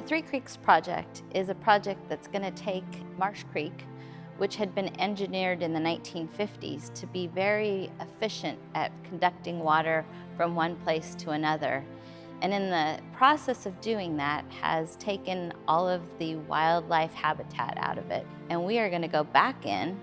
Three Creeks project is a project that's going to take Marsh Creek, which had been engineered in the 1950s to be very efficient at conducting water from one place to another. And in the process of doing that has taken all of the wildlife habitat out of it. And we are going to go back in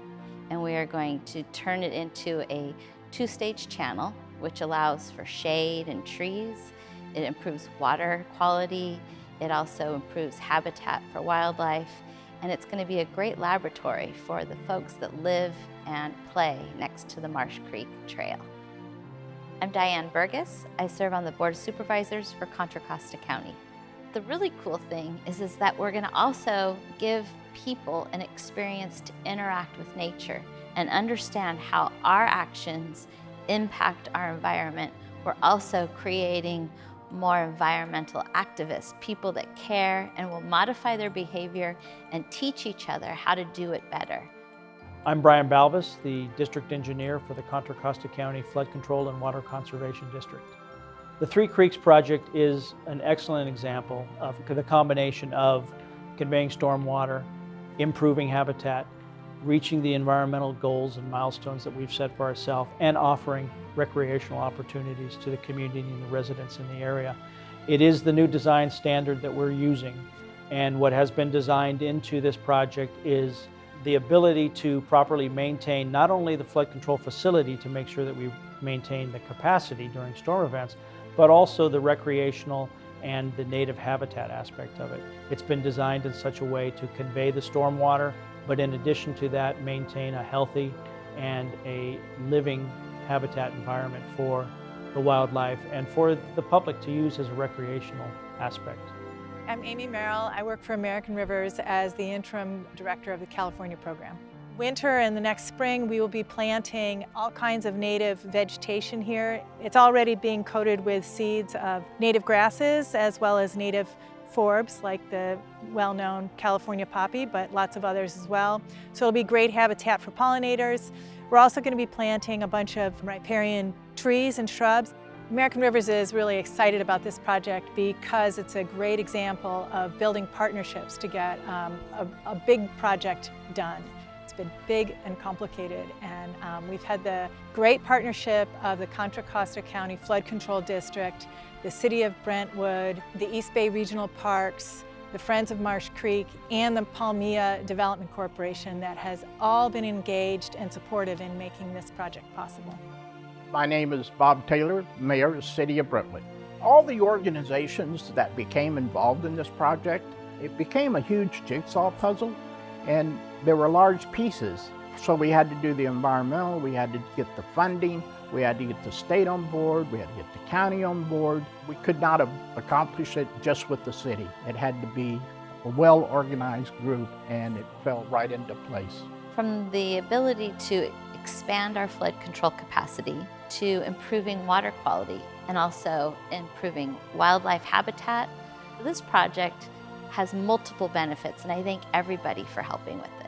and we are going to turn it into a two-stage channel, which allows for shade and trees. It improves water quality. It also improves habitat for wildlife. And it's going to be a great laboratory for the folks that live and play next to the Marsh Creek Trail. I'm Diane Burgess. I serve on the Board of Supervisors for Contra Costa County. The really cool thing is that we're going to also give people an experience to interact with nature and understand how our actions impact our environment. We're also creating more environmental activists, people that care and will modify their behavior and teach each other how to do it better. I'm Brian Balbus, the District Engineer for the Contra Costa County Flood Control and Water Conservation District. The Three Creeks project is an excellent example of the combination of conveying stormwater, improving habitat, reaching the environmental goals and milestones that we've set for ourselves, and offering recreational opportunities to the community and the residents in the area. It is the new design standard that we're using, and what has been designed into this project is the ability to properly maintain not only the flood control facility to make sure that we maintain the capacity during storm events, but also the recreational and the native habitat aspect of it. It's been designed in such a way to convey the stormwater, but in addition to that, maintain a healthy and a living habitat environment for the wildlife and for the public to use as a recreational aspect. I'm Amy Merrill. I work for American Rivers as the interim director of the California program. Winter and the next spring, we will be planting all kinds of native vegetation here. It's already being coated with seeds of native grasses as well as native forbs like the well-known California poppy, but lots of others as well. So it'll be great habitat for pollinators. We're also going to be planting a bunch of riparian trees and shrubs. American Rivers is really excited about this project because it's a great example of building partnerships to get a big project done. It's been big and complicated, and we've had the great partnership of the Contra Costa County Flood Control District, the City of Brentwood, the East Bay Regional Parks, the Friends of Marsh Creek, and the Palmilla Development Corporation that has all been engaged and supportive in making this project possible. My name is Bob Taylor, Mayor of the City of Brentwood. All the organizations that became involved in this project, it became a huge jigsaw puzzle, and there were large pieces. So we had to do the environmental, we had to get the funding, we had to get the state on board, we had to get the county on board. We could not have accomplished it just with the city. It had to be a well-organized group, and it fell right into place. From the ability to expand our flood control capacity to improving water quality and also improving wildlife habitat, this project has multiple benefits, and I thank everybody for helping with it.